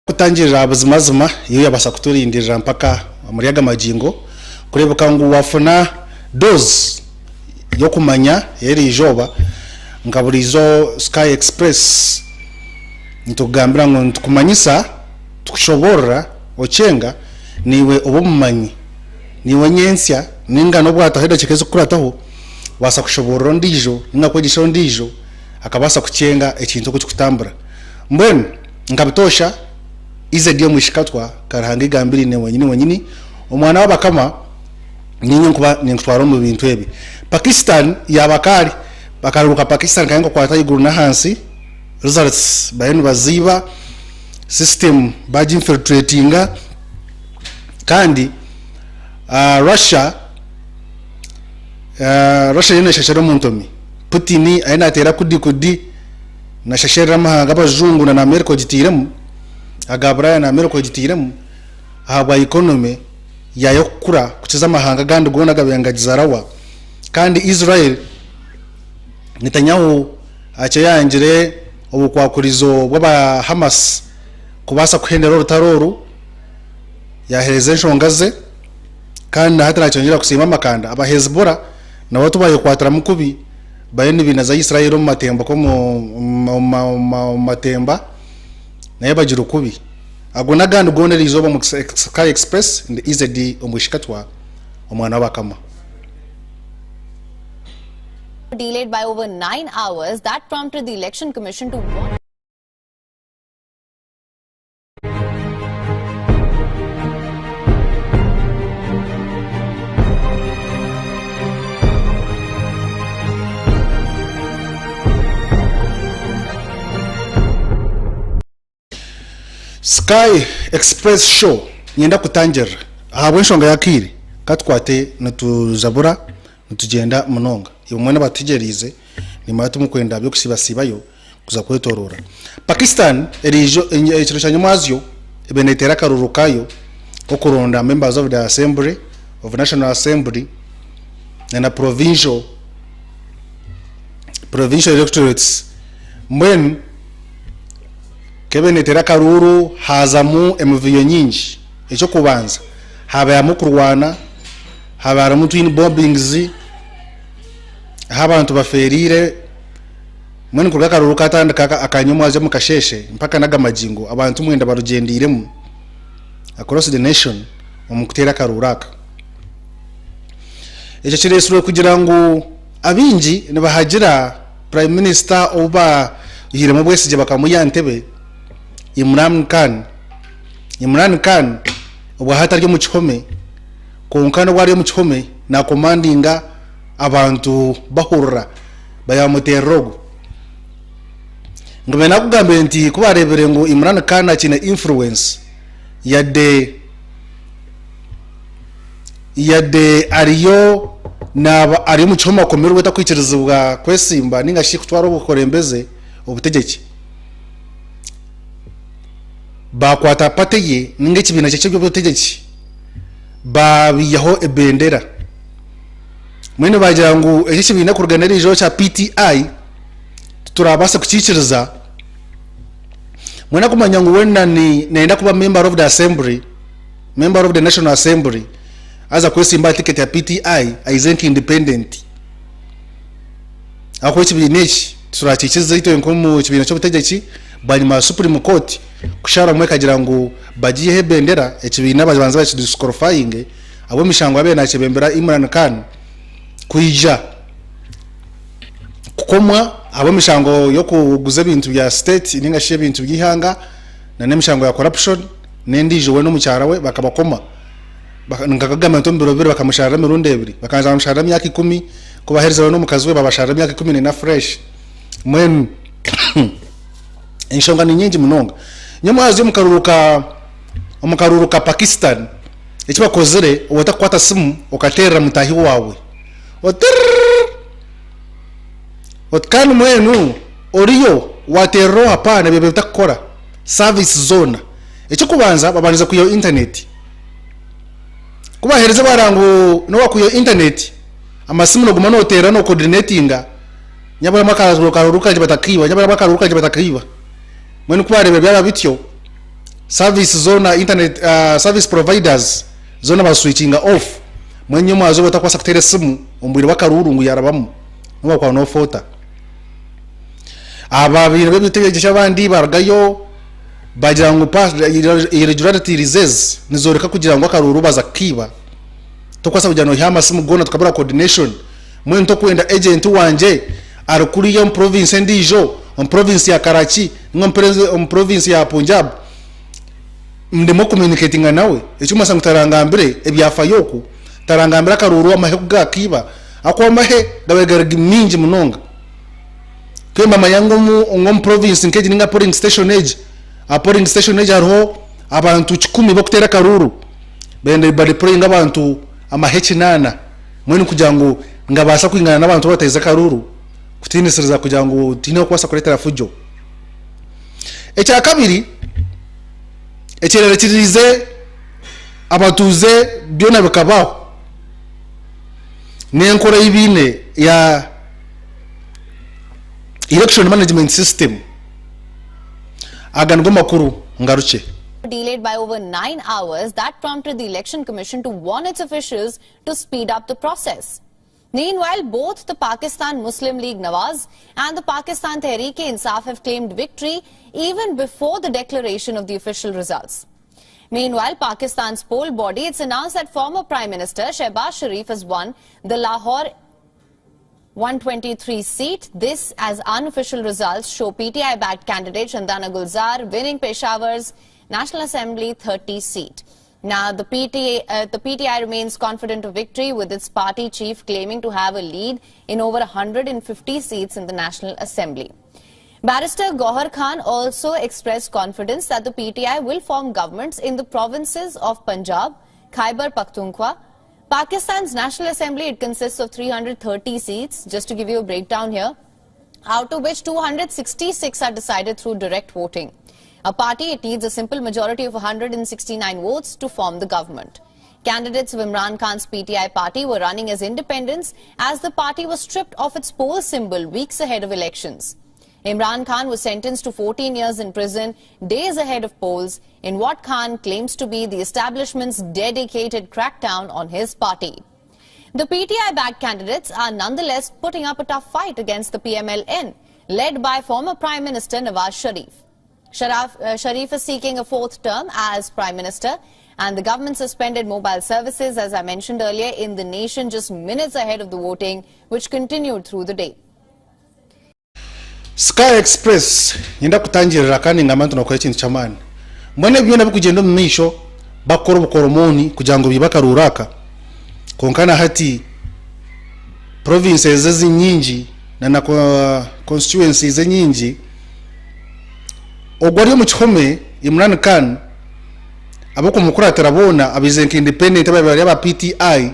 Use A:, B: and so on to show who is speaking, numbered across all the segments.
A: Kutangirira abuzimazima iyo yabasa kuturindira mpaka muri yaga magingo kurebuka ngo wafuna doze yo kumanya yeri ijoba ngaburizo Sky Express ntugambira ngo tukumanyisa tukushobora ochenga niwe obumanyi niwe nyensya ninga no bwata hedo chekezo kurataho wasa kushobora ndijo ninakwegisha ndijo akabasa kuchenga ekintu kutambura mbwenu ngabitosha ize dio mwishikatwa karahanga gambiri ne wenyini omwana wabakama ninyo kuba ninkutwara mu bintu ebi Pakistan yabakari bakaruka Pakistan kayengo kwata iguru na hansi results bayenu baziba system baji infiltratinga kandi Russia yene shashero muntomi Putin aina atera kudi na shashera mahanga abazungu na America gitiremu agabra na America gitiremu haba economy yayo kura kukiza mahanga gandi gona gabengagizarawa kandi Israel Netanyahu acha yanjire obukwakurizo bw'aba Hamas kubasa kuhendera rutaroru yahereze nshongaze kandi hataracongera kusima makanda aba Hezbollah na watu bayo kwatara mukubi bayeni binaza Israel mu matemba ko mu matemba naye bagira kubi agona gandi gonera izoba mu Sky Express ndi izedi omushikatwa omwana wabakama.
B: Delayed by over 9 hours, that prompted the Election Commission to warn.
A: Sky Express show nyenda kutangira ahabwe nshonga yakiri katwate natuzabura natugenda munonga iyo mwana batigerize ni matu mukwenda byo kusibasibayo kuza kwetorora Pakistan erijo ekiro cyanyamazyo ebenetera karurukayo okuronda members of the Assembly of National Assembly na provincial electorates mwen kebenetera karuru hazamu emviyo nyingi echo kubanza habayamu kurwana habaramu twin bombings abantu baferire mwene kurga karuru katandika akanyumwaje mu kasheshe mpaka naga majingo abantu mwenda barugendiremu across the nation omukutera karuraka echo kiresuro kugira ngo abinji nibahagira prime minister oba yiremo bwesije bakamuyantebe Imran Khan obwa hataryo mu kihome konkana wari mu kihome na commandinga abantu bahurra bayamuterogo ngomena kugambe nti kubarebere ngo Imran Khan akina influence yade ariyo na ari mu kihome akomera weta kwikirizwa kwesimba ninga shikutwara ubukorembeze obutegeki bakwata pateye ninge kibina cyo byo butegeki babiyaho ebendera mwene bagira ngo iki kibina kurganira ijo cha PTI turabasa kukikiriza mwena kumanya ngo wena ni nenda kuba member of the assembly member of the National Assembly aza kwesimba ticket ya PTI isn't independent ako kibina iki turakikiza ito nkomu kibina cyo butegeki banyuma Supreme Court kushara mwe kagira ngo bagiye hebendera ekibina babanza bakidisqualifying abo mishango abe na kibembera Imran Khan kuija kukomwa abo mishango yo kuguza ibintu bya state ninga she ibintu byihanga na nemishango ya corruption nendije we no mucyara we bakabakoma ngakagama ntombero biro bakamushara mirundi ebiri bakanza bamushara myaka 10 kubahereza no mukazi we babashara myaka 10 na fresh mwen enshonga ni nyingi munonga nyamazi mukaruruka Pakistan ekiba kozere watakwata simu okatera mutahi wawe otkanu mwenu oriyo watero hapana bebe bitakora service zone ekyo kubanza babaniza kuyo internet kubahereza barangu no wakuyo internet amasimu no gumano otera no coordinatinga nyabara makaruruka batakiba nyabara makaruruka batakiba mwene kubarebe byaba bityo service zona internet service providers zona ba switching off mwenye mwazo batakwasa kutere simu ombwire bakaruru ngo yarabamu ngo kwa no fota aba bintu bibitegeje abandi baragayo bagira ngo pass irregularity reserves nizoreka kugira ngo akaruru baza kiba tokwasa kujya no hama simu gona tukabura coordination mwe nto kwenda agent wanje arukuriye mu province ndijo mu province ya Karachi mu province ya Punjab ndimo communicating nawe ecyuma sangu tarangambire ebyafa yoku tarangambira akaruru amahe kugakiba akwamahe gabegaragi minji munonga kemba mayango mu province nkeje ninga polling station age a polling station age arho abantu 10 bakutera karuru bende bali praying abantu amahechi nana mwene kugira ngo ngabasha kwingana n'abantu bateza karuru kutinisiriza kugira ngo tino kwasa kuletera fujo echa kabiri echereretirize abatuze byona bikabaho nenkora ibine ya election management system agango makuru ngaruche
B: delayed by over 9 hours, that prompted the Election Commission to warn its officials to speed up the process. Meanwhile, both the Pakistan Muslim League Nawaz and the Pakistan Tehreek-e-Insaf have claimed victory even before the declaration of the official results. Meanwhile, Pakistan's poll body, it's announced that former Prime Minister Shehbaz Sharif has won the Lahore 123 seat. This, as unofficial results show PTI-backed candidate Chandana Gulzar winning Peshawar's National Assembly 30 seat. Now, the PTI remains confident of victory, with its party chief claiming to have a lead in over 150 seats in the National Assembly. Barrister Gohar Khan also expressed confidence that the PTI will form governments in the provinces of Punjab, Khyber Pakhtunkhwa. Pakistan's National Assembly, it consists of 330 seats, just to give you a breakdown here, out of which 266 are decided through direct voting. A party, it needs a simple majority of 169 votes to form the government. Candidates of Imran Khan's PTI party were running as independents as the party was stripped of its poll symbol weeks ahead of elections. Imran Khan was sentenced to 14 years in prison days ahead of polls in what Khan claims to be the establishment's dedicated crackdown on his party. The PTI-backed candidates are nonetheless putting up a tough fight against the PMLN, led by former Prime Minister Nawaz Sharif. Sharif is seeking a fourth term as Prime Minister, and the government suspended mobile services, as I mentioned earlier, in the nation just minutes ahead of the voting, which continued through the day.
A: Sky Express yenda kutangirira kandi ngamantu nakora ikintu cyamani mbone byona bikugenda mu misho bakora ubukoromoni kugira ngo bibaka ruraka konkana hati provinces nyingi na constituencies nyingi ogwari mu chome Imran Khan abako mukura tarabona abizenke independent ababari aba PTI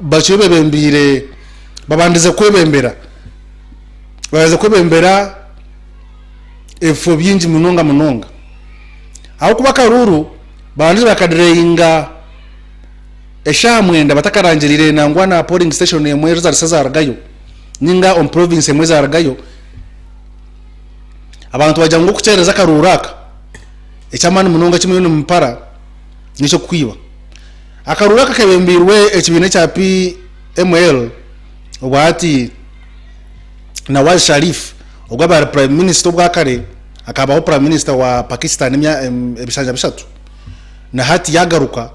A: bachebembire babandize kwebembera baza kwebembera efo byinji munonga aho kuba karuru bandi bakadreinga eshamwenda batakarangirire nangwa na polling station yemwe zaragayo ninga on province yemwe zaragayo abantu bajya ngo kucereza karuraka ecyamani munonga kimwe no mpara nico kwiba akaruraka kebembirwe ekibine cya PML obati Nawaz Sharif ogaba prime minister bwakare akabaho prime minister wa Pakistan ebishanja bishatu na hati yagaruka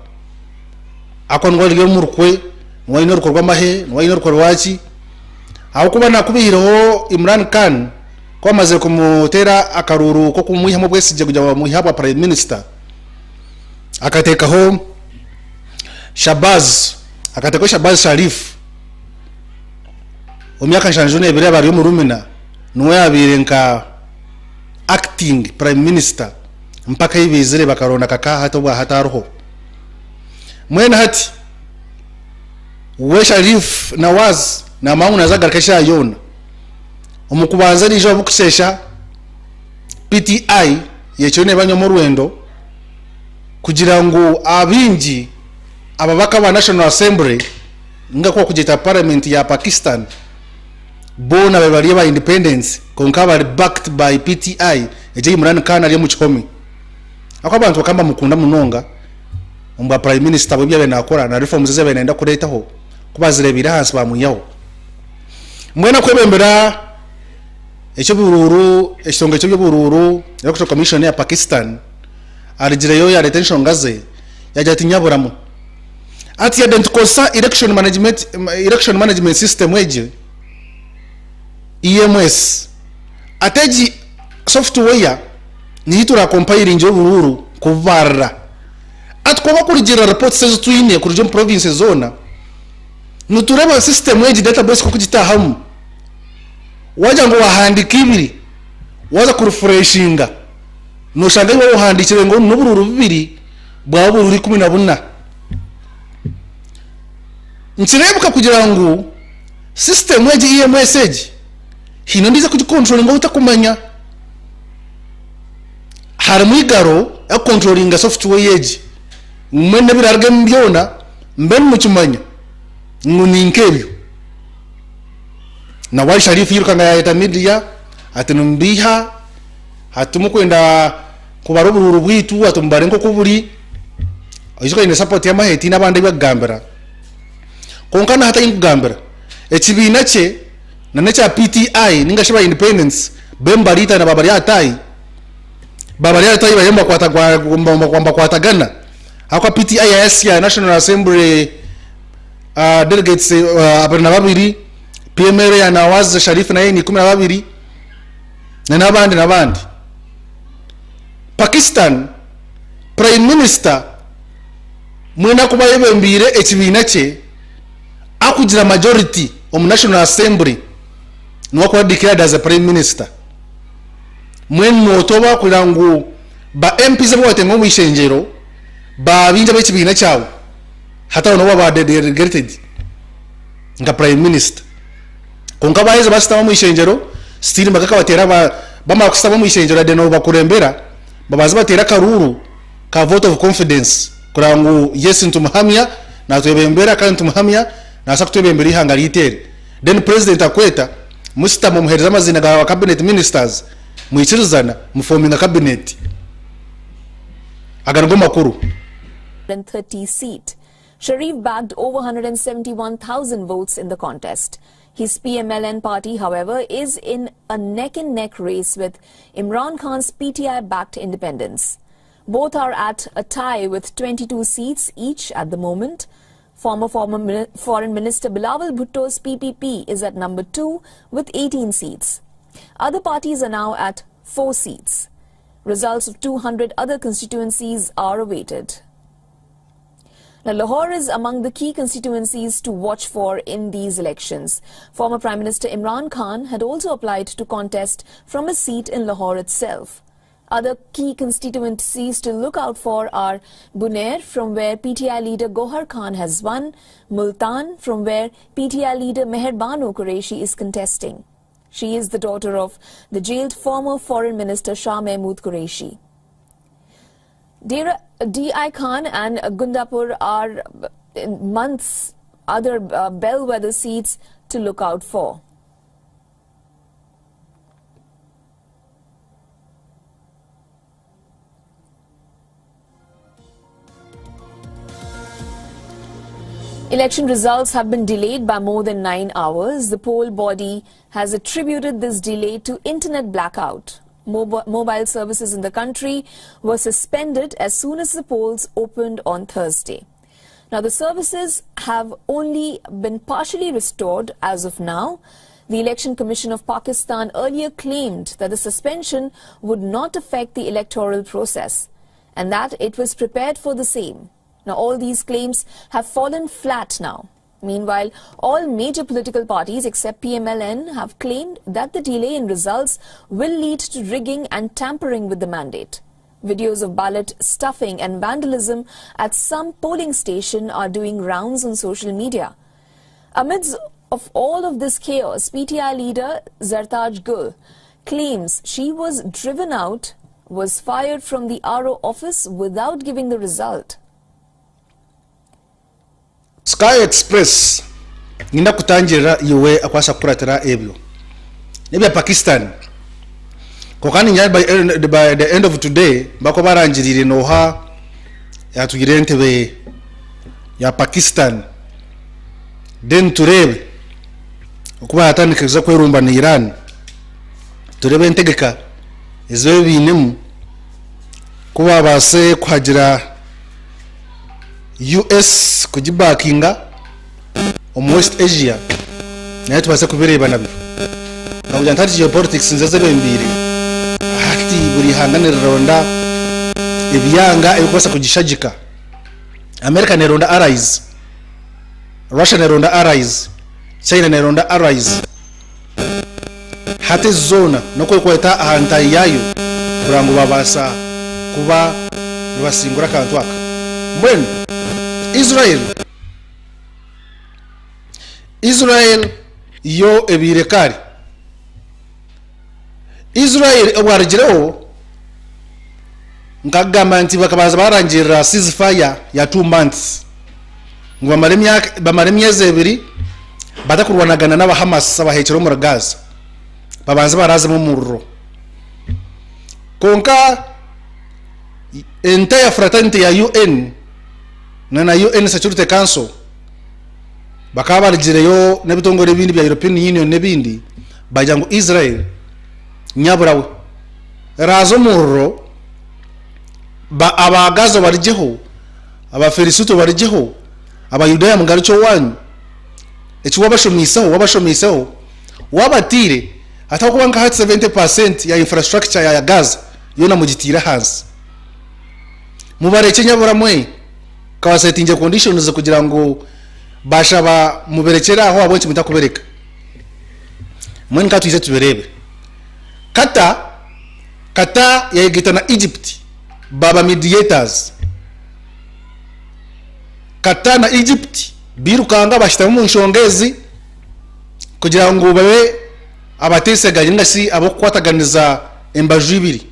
A: akondwa liyo murukwe mwayino rukorwa mahe mwayino rukorwa wachi aho kuba nakubihiraho Imran Khan kwamaze kumutera akaruru ko kumwihamo bwesije kujya muhaba prime minister akatekaho Shehbaz Sharif omyaka shanjone ebere bari mu rumina nuwe abirenka acting prime minister mpaka ibizire bakarona kaka hato bwa hataruho mwene hati we Sharif Nawaz na mauna zagarikasha yona umukubanza nijo bukusesha PTI yechone banyo mu rwendo kugira ngo abinji ababaka ba National Assembly ngako kujeta parliament ya Pakistan bona bari ba independence konka bari backed by PTI eje Imran Khan ali mu kikomi akabantu bakamba mukunda munonga umba prime minister bwe byabe nakora na reforms ze banaenda kuletaho kubazirebira hansi bamuyaho mwena kwebembera ekyo bururu ekisonga ekyo bururu electoral commission ya Pakistan alijireyo ya retention ngaze yajati nyaburamu ati ya dent kosa election management system weje EMS ateji software ni hitura compiling jo bururu kuvarra atkoba kurijira reports sezo twine kurijo province zona nutureba system weje database ko kujita hamu waja ngo wahandikibiri waza kurefreshinga no shanga ngo uhandikire ngo nubururu bibiri bwa bururi 14 ntirebuka kugira ngo system weje EMS eje hino ndiza kujicontrol ngo utakumanya hari mwigaro ya controlling software yeje mwene birarge mbyona mben mukimanya nguninkebyo na wali sharifu yirukanga ya media atunumbiha hatumukwenda kubaruburu bwitu atumbare nko kuburi ayizo ine support ya maheti nabandi bagambera konkana hata ingambera ekibina cye na necha PTI ningashiba independence bembarita na babari atai bayemba kwamba kwatagana akwa PTI ya Asia National Assembly delegates abarna babiri PMR ya Nawaz Sharif na yeye ni 12 na nabandi Pakistan Prime Minister mwena kuba yebembire ekibina cye akugira majority of National Assembly nuko declared as a Prime Minister mwenu otoba kulangu ba MPs bote ngo mwishenjero ba binja bekibina cyawo hata no baba delegated nga Prime Minister konka bahize basita mu ishenjero stili makaka batera bama kusaba mu ishenjero de no bakurembera babazi batera karuru ka vote of confidence kurangu yes ntumuhamya na twebembera kandi ntumuhamya na sakutwebembera ihanga litere then president akweta musita mu muhereza amazina ga cabinet ministers muichirizana muforminga cabinet agargo makuru
C: 130 seat. Sharif bagged over 171,000 votes in the contest. His PMLN party, however, is in a neck-and-neck race with Imran Khan's PTI-backed independence. Both are at a tie with 22 seats each at the moment. Former Foreign Minister Bilawal Bhutto's PPP is at number 2 with 18 seats. Other parties are now at 4 seats. Results of 200 other constituencies are awaited. Now, Lahore is among the key constituencies to watch for in these elections. Former Prime Minister Imran Khan had also applied to contest from a seat in Lahore itself. Other key constituencies to look out for are Bunair, from where PTI leader Gohar Khan has won, Multan, from where PTI leader Meher Banu Qureshi is contesting. She is the daughter of the jailed former Foreign Minister Shah Mahmood Qureshi. D.I. Khan and Gundapur are months other bellwether seats to look out for. Election results have been delayed by more than 9 hours. The poll body has attributed this delay to internet blackout. Mobile services in the country were suspended as soon as the polls opened on Thursday. Now, the services have only been partially restored as of now. The Election Commission of Pakistan earlier claimed that the suspension would not affect the electoral process and that it was prepared for the same. Now, all these claims have fallen flat now. Meanwhile, all major political parties except PMLN have claimed that the delay in results will lead to rigging and tampering with the mandate. Videos of ballot stuffing and vandalism at some polling station are doing rounds on social media. Amidst of all of this chaos, PTI leader Zartaj Gul claims she was driven out, was fired from the RO office without giving the result.
A: Sky Express nina kutangira iwe akwasa kuratira ebyo nebya Pakistan kokani nya by the end of today bako barangirire noha yatugire ntebe ya Pakistan then turebe kuba yatandikiriza kwerumba na Iran turebe ntegeka izo binemu kuba base kwagira US kujibakinga West Asia nayo tubase kubireba nabyo nabyo ntari geopolitics nzeze bembire hati buri hanganira ronda ibyanga ibikosa kugishagika America ne ronda allies, Russia ne ronda allies, China ne ronda allies. Hate zona noko kweta ahanta yayo kurango babasa kuba basingura kantu aka. Mbwen Israel yo ebirekari. Israel obwargireho ngagamba nti bakabaza barangira ceasefire ya 2 months ngo bamare myezi 2 batakurwanagana n'aba Hamas abahekero mu Gaza babanze baraze mu murro konka entire fraternity ya UN na UN Security Council bakaba bargireyo n'ebitongore bindi bya European Union nebindi bajya ngo Israel nyaburawe razo murro ba abagazo barijeho abaferisuto barijeho abayudaya mugaricho wanyu echi wabashomisaho wabatire atakuba nka 70% ya infrastructure ya Gaza yona mugitira hansi mubareke nyabura mwe kawasetinje conditions kugira ngo bashaba muberekera aho abonye mutakubereka mwe nka tuize tuberebe kata yayigita na Egypt baba mediators Qatar na Egypt birukanga bashita mu nshongezi kugira ngo babe abateseganye ngasi abo kwataganiza embaju ibiri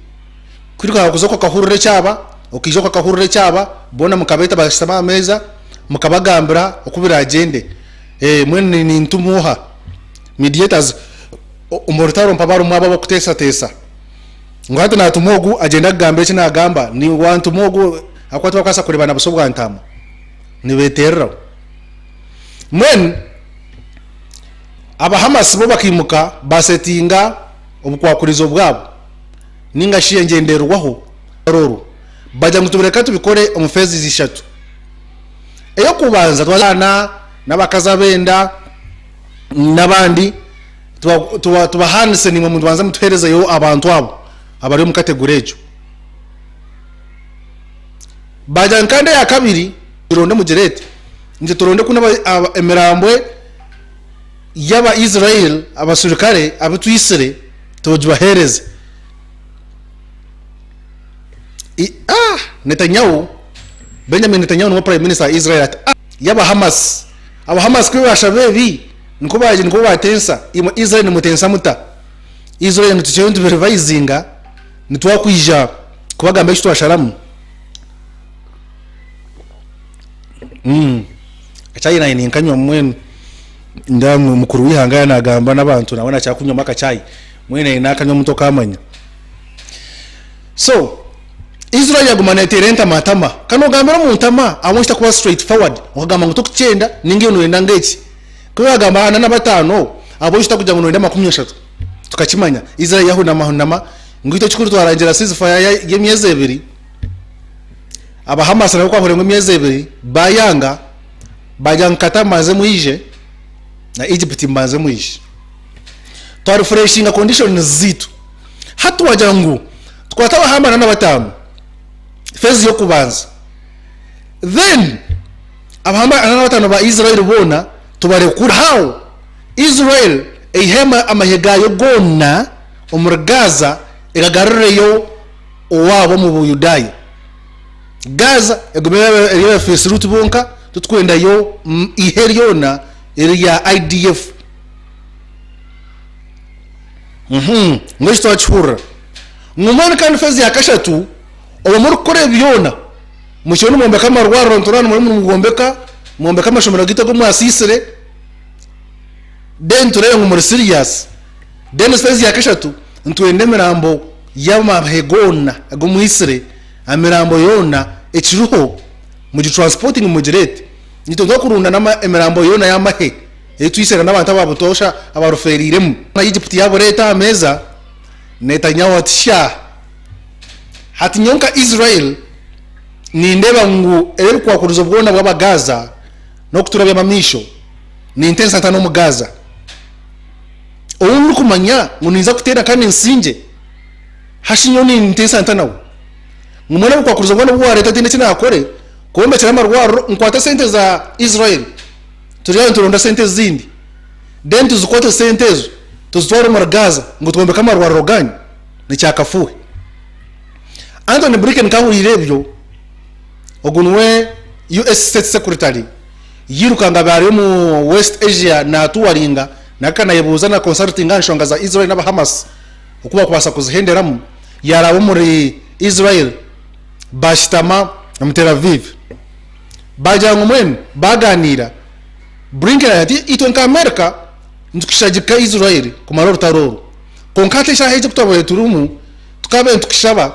A: kwiruka kuzoko kahurure cyaba ukijoko kahurure cyaba bona mukabeta bashitama ameza mukabagambira okubira agende mwene ni ntumuha mediators umortaro mpabaro mwaba bakutesa ngwate na tumogu agenda gambe kina gamba ni wantu mogu akwatu bakasa kurebana busobwa ntama ni beterra mwen aba Hamas bo bakimuka basetinga obukwakurizo bwabo ninga shiye ngenderwaho roro bajya ngutubereka tubikore umufezi zishatu eyo kubanza twazana nabakaza benda nabandi tubahanise ni mu banza mutuhereza yo abantu abo abari mu kategori ejo bajya nkande ya kabiri turonde mu gerete nje turonde kuna emirambwe yaba Israel abasurikare abutwisire tubahereze Netanyahu Benjamin Netanyahu no prime minister Israel yaba Hamas aba Hamas kwe bashabebi niko baje niko batensa Israel mutensa muta Israel ntucyo ntuberevisinga nitwakwija kubagamba icyo twasharamu China ni nkanywa mwene ndamu mukuru wihangaya nagamba nabantu nabona cyakunywa makacayi mwene nakanywa muto kamanya so Israel yagumana terenta matama kano gambira mu ntama amwita kuba straight forward wakagamba ngo tukicenda ninge unoenda ngeki ko yagamba ana nabatano abo yita kujya ngo unoenda 13 tukakimanya Israel yahuna mahunama ngito chikuru twarangira ceasefire ye myeze 2 aba Hamas nako kwahore ngo myeze 2 bayanga bajankata maze muije na Egypt maze muije to refreshing conditions zitu hatu wajangu twatawa hamana na batanu phase yo kubanza then abahamba ana batanu ba Israel bona tubarekura how Israel ehema amahega yo gonna umurgaza igagarure yo owabo mu Buyudayi Gaza egomera eriya phase route bonka tutkwenda yo iheriona eriya IDF ngishto achura ngumana kan phase yakashatu obo muri kore byona mushono mombe kama rwaro ntorano muri mugombeka mombe kama shomero gito ko mwasisire den tureye ngo muri serious den phase yakashatu ntwende mirambo y'amahegona ago muhisire amirambo yona ekiruho mu transporting mu girete nitondo kurunda na emirambo yona y'amahe etwisera n'abantu ababutosha abaroferiremo na Egypt yabo leta ameza Netanyahu atisha hati nyonka Israel ni ndeba ngu eri kwa kuruzo bwona bwa Gaza no kuturabya mamisho ni intensa tano mu Gaza uri kumanya nguniza kutera kandi nsinje hashinyo ni intensa tano ngumwana kwa kuruzo bwona bwa leta tinde kina akore kombe cyama rwaro nkwata sente za Israel turiya nturonda sente zindi then tuzikwata sente zo tuzitwara mu Gaza ngo twombe kama rwaro ganyi ni cyakafuwe Anthony Blinken kahulirebyo ogunwe US State Secretary yirukanga bari mu West Asia na tuwaringa nakana yebuza na consulting anshonga za Israel na Hamas ukuba kwasa kuzihenderamu yarabo muri Israel bashitama mu Tel Aviv bajangu mwene baganira Blinken ati itwenka America ndukishajika Israel kumaroro taroro konkate shaheje kutabo turumu tukabe tukishaba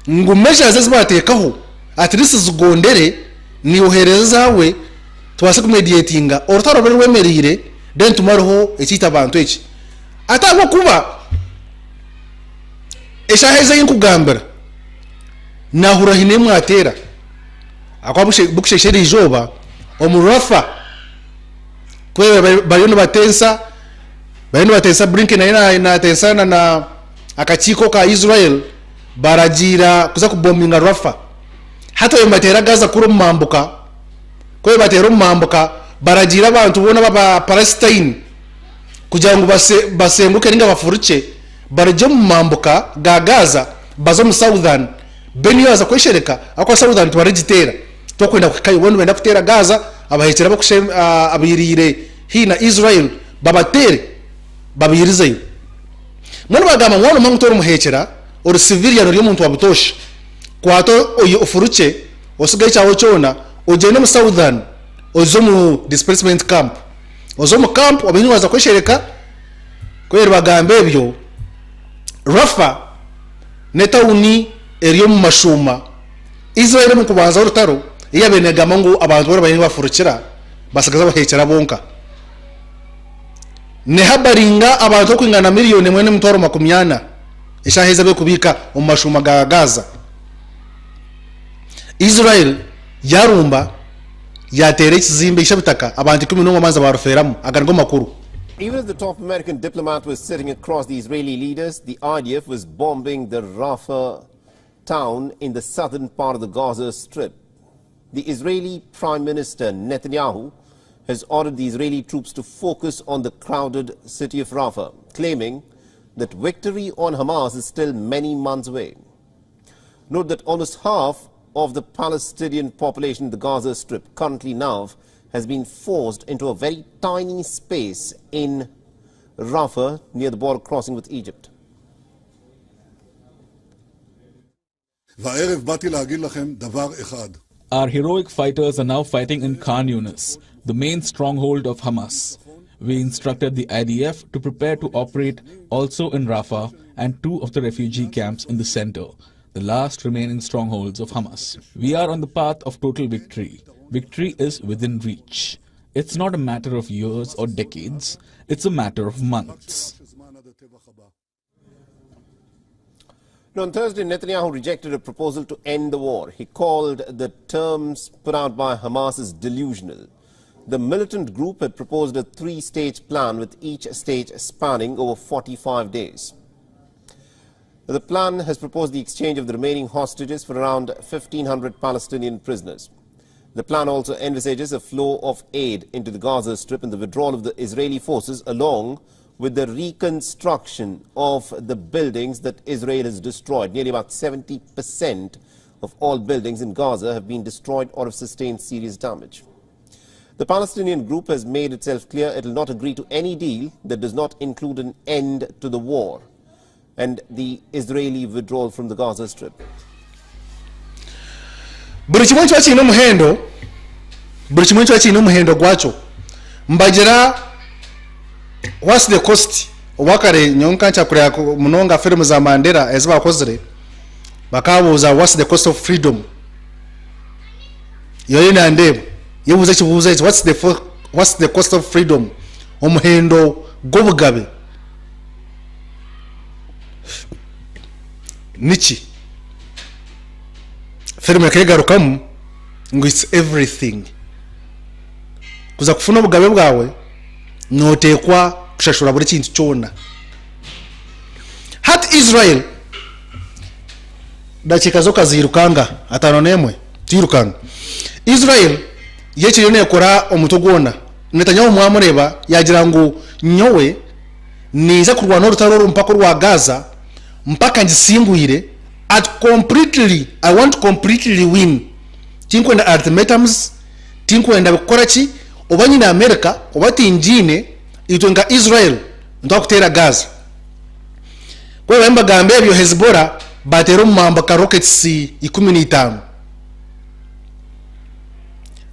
A: ngo measures zibatekaho at least zugondere ni oherezawe tubase kumediatinga orutaro bari wemerire then tumaroho ekita abantu eki atabo kuba eshaheze yinkugambira nahura hinemwe atera akwabushe bukishesheri ijoba omurafa kwe bayino batensa Blinken na tensana na akachiko ka Israel baragira kuza kubombinga Rafa hata yo batera Gaza kuro mambuka kwe batera mambuka baragira abantu bona baba Palestine kugira ngo basembuke ninga bafuruke baraje mu mambuka ga Gaza bazo mu Southern beniyo aza kweshereka akwa Southern twaregitera tokwenda kukayi wonu benda kutera Gaza abahekera bakushe abirire hina Israel babatere babirizeyo mwana bagama mwana mangutoro muhekera or civilian uri muntu wabutosha kwato oyo ofuruke osigaye cyawo cyona ojene mu Southern ozo mu displacement camp ozo mu camp wabenyu waza kweshereka kwera bagambe byo Rafa netawuni eriyo mu mashuma Israel mu kubanza urutaro iyabenegama ngo abantu bari bayenga bafurukira basagaza bahekera bonka ne habaringa abantu kwingana miliyoni mwene mutoro makumyana ishaheza be kubika mu mashuma ga Gaza Israel yarumba yatere ikizimbe ishabitaka abantu 11 manza baruferamo agango makuru.
D: Even as the top American diplomat was sitting across the Israeli leaders, the IDF was bombing the Rafah town in the southern part of the Gaza Strip. The Israeli Prime Minister Netanyahu has ordered the Israeli troops to focus on the crowded city of Rafah, claiming that victory on Hamas is still many months away. Note that almost half of the Palestinian population in the Gaza Strip currently now has been forced into a very tiny space in Rafah near the border crossing with Egypt.
E: Our heroic fighters are now fighting in Khan Yunis, the main stronghold of Hamas. We instructed the IDF to prepare to operate also in Rafah and 2 of the refugee camps in the center, the last remaining strongholds of Hamas. We are on the path of total victory. Victory is within reach. It's not a matter of years or decades, it's a matter of months.
D: Now, on Thursday, Netanyahu rejected a proposal to end the war. He called the terms put out by Hamas as delusional. The militant group had proposed a 3-stage plan with each stage spanning over 45 days. The plan has proposed the exchange of the remaining hostages for around 1,500 Palestinian prisoners. The plan also envisages a flow of aid into the Gaza Strip and the withdrawal of the Israeli forces along with the reconstruction of the buildings that Israel has destroyed. Nearly about 70% of all buildings in Gaza have been destroyed or have sustained serious damage. The Palestinian group has made itself clear it will not agree to any deal that does not include an end to the war and the Israeli withdrawal from the Gaza Strip.
A: Buri kimwe cyakino muhendo gwacho mbagera what's the cost wakare nyonka nchakurya munonga film za Mandela eziba kozere bakabuza what's the cost of freedom yoyina ndebo yebuze kibuze what's the cost of freedom omuhendo gobugabe nichi film yakegarukamu ngo it's everything kuza kufuna obugabe bwawe notekwa kushashura buri kintu cyona hat Israel dakika zo kazirukanga atano nemwe tirukanga Israel yeche yone yakora omutogona Netanyahu mwamureba yagira ngo nyowe niza kurwana n'urutaro mpaka rwa Gaza mpaka ngisinguire I want completely win tinkwenda ultimatums tinkwenda bikora ki obanyine America obatinjine itwenga Israel ndakutera Gaza kwa bemba gambe ebyo Hezbollah batero mamba ka rockets 15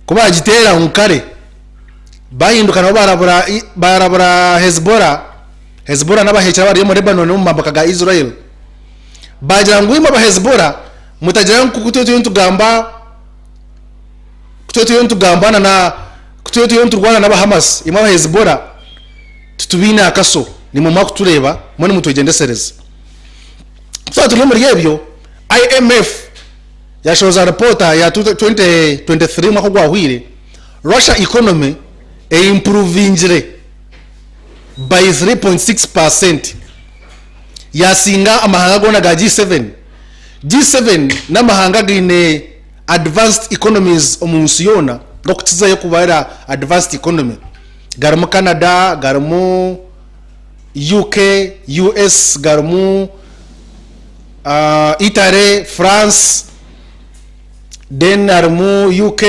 A: kuba agitera unkare bahinduka nabo barabura Hezbollah n'abahekera bari mu Lebanon mu mamba ka Israel bagira ngo imba Hezbollah mutagira ngo kutoto yntugambana na kutoto yonturwana n'aba Hamas imba Hezbollah tutubina akaso ni mu makutureba mone mutogendesereza tuli muri yebyo IMF yashoza reporter ya 2023 mwaka gwahwire Russia economy improvingire by 3.6% yasinga amahanga gona ga G7 n'amahanga gine advanced economies omunsi yona lokutiza yo kubara advanced economy garamo Canada garamo UK US garamo Italy France then garamo UK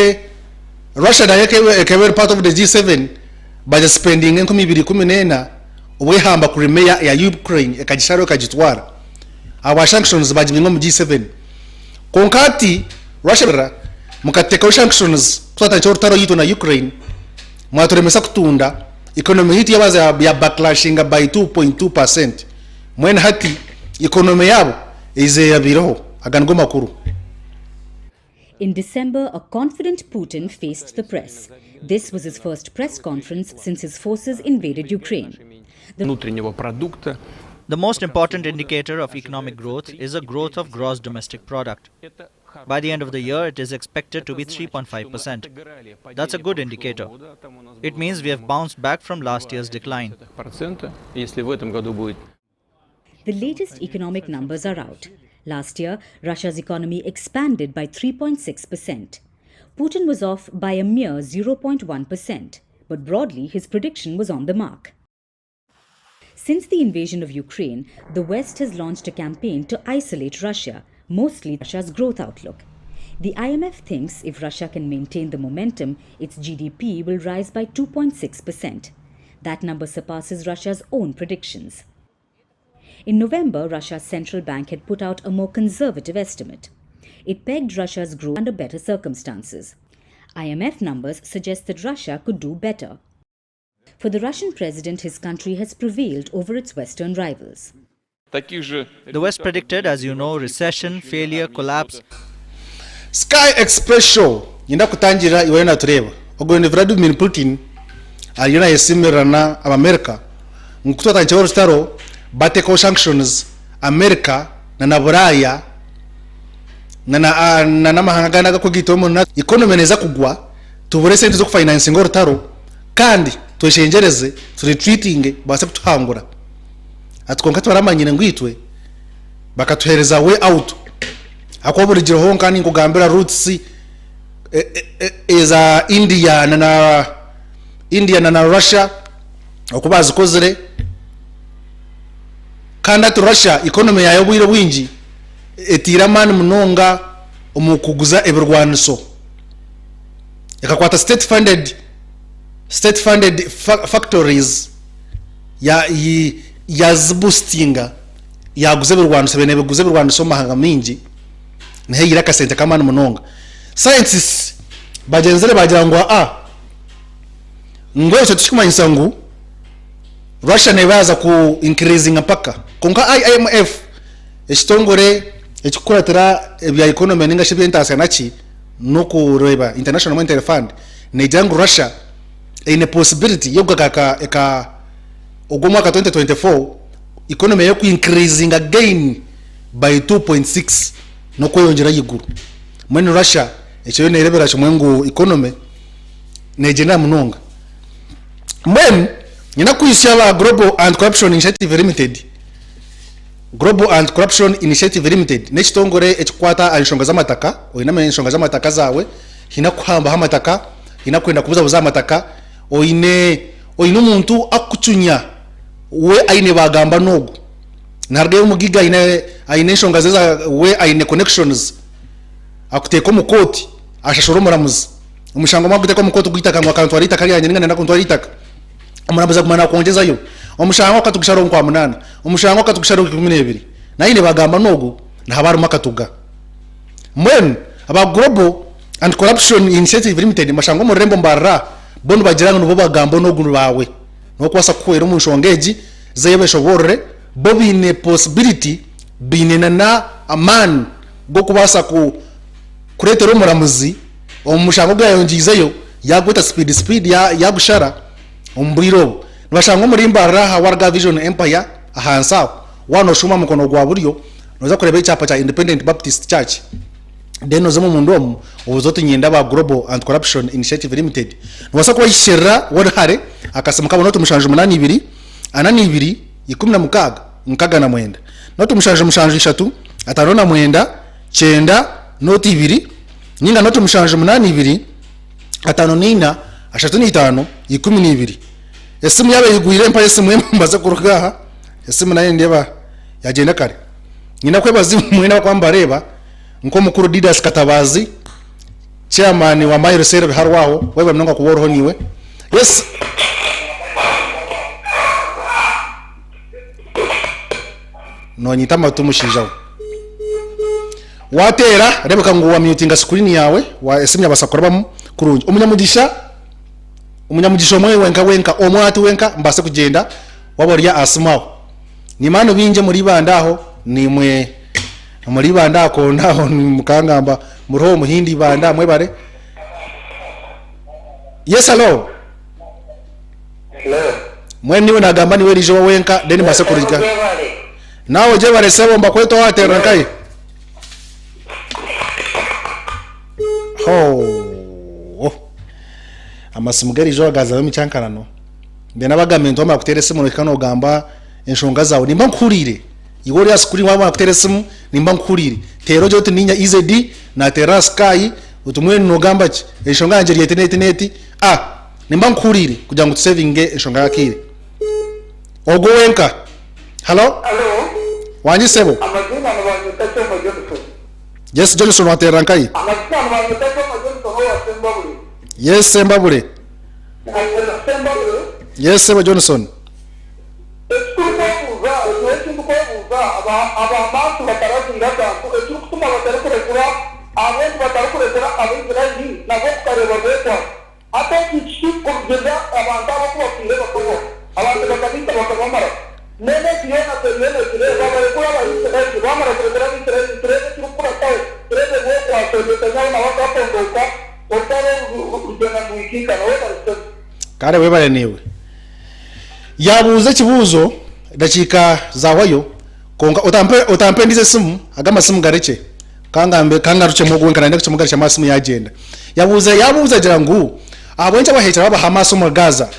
A: Russia da yake part of the G7 by the spending nkumi 2014 ubwe hamba Crimea ya Ukraine ekagisharo kagitwara aba sanctions bajibingo mu G7 konkati Russia mukateka sanctions twata rutaro yito na Ukraine mwaturemesa kutunda economy hiti yabaza ya backlashing by 2.2% mwene hati economy yabo ize yabiroho agango makuru.
F: In December, a confident Putin faced the press. This was his first press conference since his forces invaded Ukraine.
G: The most important indicator of economic growth is the growth of gross domestic product. By the end of the year, it is expected to be 3.5%. That's a good indicator. It means we have bounced back from last year's decline.
F: The latest economic numbers are out. Last year, Russia's economy expanded by 3.6%. Putin was off by a mere 0.1%, but broadly his prediction was on the mark. Since the invasion of Ukraine, the West has launched a campaign to isolate Russia, mostly Russia's growth outlook. The IMF thinks if Russia can maintain the momentum, its GDP will rise by 2.6%. That number surpasses Russia's own predictions. In November, Russia's central bank had put out a more conservative estimate. It pegged Russia's growth under better circumstances. IMF numbers suggest that Russia could do better. For the Russian president, his country has prevailed over its Western rivals.
G: The West predicted, as you know, recession, failure, collapse.
A: Sky Express show yenda kutangira iwe na tureba ogwende Vladimir Putin alina yesimirana America nkutota nchoro rutaro bateko sanctions America na Buraya na mahanga naga kugitomo na economy neza kugwa tubure sente zo kufinancing rutaro kandi tweshengereze retreating base kutuhangura atkonka twaramanyine ngwitwe bakatuhereza way out akoburigiro honka ni kugambira roots eza India na Russia okubazi kozere kandi ati Russia economy yayo bwire bwingi etira man munonga omukuguza ebirwaniso ekakwata state funded factories ya zboostinga yaguze birwaniso bene biguze birwaniso mahanga mingi nehira kasente kamana munonga scientists bagenzere bagira ngo ngwe cyo tushimanyisa ngo Russia nebaza ku increasing mpaka konka IMF ekitongore ekikuratira ebya economy ninga shibye international no kureba International Monetary Fund nejangu Russia in a possibility yo gakaka eka ogomwaka 2024 economy yo increasing again by 2.6 no kweyongera yiguru mwene Russia ekyo nerebera chimwengu economy nejena munonga mwene nyina kuyishyaba Global Anti-Corruption Initiative Limited. Global Anti-Corruption Initiative Limited n'ekitongore ekikwata anshonga z'amataka oyina enshonga z'amataka zawe hina kuhamba hamataka hina kwenda kubuza amataka oyine umuntu akucunya we aine bagamba nogo narge umugiga aine enshonga zeza we aine connections akuteka mu koti ashashoro muramuzi umushango maguteka mu koti gitaka ngo akantu arita kali yanye ngana nakuntu aritaka amurabaza kumana kongeza yo omushango katugisharo kwa munana omushango katugisharo 12 naine bagamba nogo nahabaru makatuga mwen aba Global Anti-Corruption Initiative Limited mashango mu rembo mbarra bono bagiranga no bagamba nogo bawe no kwasa kwera mu nshongeji zeyebesho borre bo bine possibility bine na aman go kubasa ku kuretera umuramuzi omushango gayongizeyo yagweta speed ya gushara umbiro nibashango muri mbarra warga Vision Empire ahansa wano shuma mukono gwa buryo noza kureba icyapa cha Independent Baptist Church deno zemo mundomo ubuzote nyenda ba Global Anti-Corruption Initiative Limited nibasa kuba yishera wadhare akasemuka bono tumushanje 82 anani 2 mukaga na mwenda noto mushanje 3 atarona mwenda chenda noti 2 nyinga noto mushanje 82 atano nina ashatu ni 5 12 esimu yabe yigwire mpa esimu mbaze kurugaha esimu naye ndeba yagenda kare nyina kwebazi mwena kwamba reba nko mukuru Didas Katabazi chairman wa Mayo Reserve harwaho wewe mnonga kuboroho niwe yes no nyitama tumushijaho watera rebeka ngo wa mutinga screen yawe wa esimu yabasakora bam kurunje umunyamugisho mwe wenka omwati wenka mbase kugenda waborya asmaho ni mano binje muri bandaho ni mwe muri bandako ndaho mukangamba muriho muhindi banda mwe bare yes hello mwe niwe nagamba niwe rijo wenka deni mbase kurija nawe je bare sebo mbakweto watera kai amasimugari jo agaza bamicyankarano mbe nabagamento amakutere simu rekano gamba enshonga zawe nimba nkurire igori yaskuri wa makutere simu nimba nkurire tero jo tininya izedi na teraskai utumwe no gamba ki enshonga yanje yeteneti nimba nkurire kugira ngo tusavinge enshonga yakire ogo wenka hello wanyi sebo
H: amazina abantu tacho majoto
A: yes Johnson watera nkai
H: amazina abantu tacho majoto ho asembabule
A: yes Mbabule yes Seba Johnson kare webale niwe yabuze kibuzo dakika zawayo konga utampe ndize simu agama simu gareke kangaruce mugo nkana ndeke mugarisha masimu yagenda yabuze jirangu abonye abahekera baba Hamas mu Gaza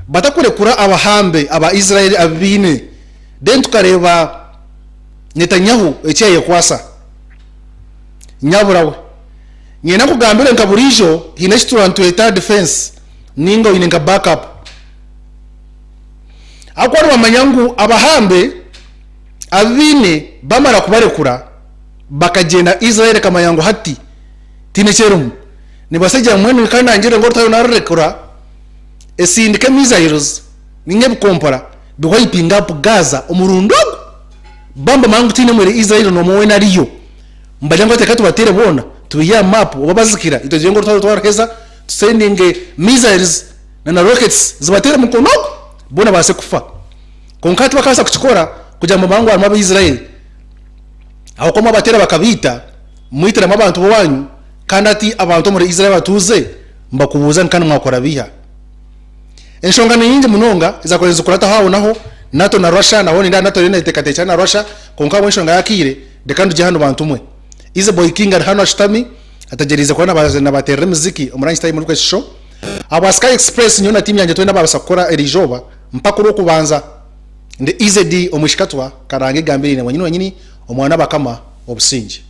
A: batakure kura abahambe aba Israel abine den tukareba Netanyahu ecyaye kwasa nyaburawe nyena kugambira nkaburijo hinashiturantu eta defense ningo inenga backup akwari bamanyangu abahambe abine bamara kubarekura bakagenda Israel kamayangu hati tinecherum nibasajya mwene kandi angire ngo tayo narekura esindike missiles ninye bukompara biwiping up Gaza umurundo bamba mangu tine muri Israel no mowe nariyo mbajango tekatu batere bona tuya map babazikira itoje ngo tayo twarheza sending missiles na rockets zibatera mukono bona base kufa konkati bakasa kuchikora kugira mu bangu arimo ab'Israel aho koma batera bakabita muitira mu abantu bowanyu kandi ati abantu muri Israel batuze mbakubuza kandi mwakora biha enshonga nyingi munonga izakoreza kurata hawo naho NATO na Russia naho ni NATO rene tekatecha na Russia konka wenshonga yakire de kandi jihano bantu mwe ize boy king ari hano ashitami atajeriza kubona bazana baterera muziki umurangi style muri kwese show aba Sky Express nyona timu yanje twenda babasa gukora erijoba mpaka ro kubanza nde izedi omushikatwa karange gambirine wanyini omwana bakama obusinji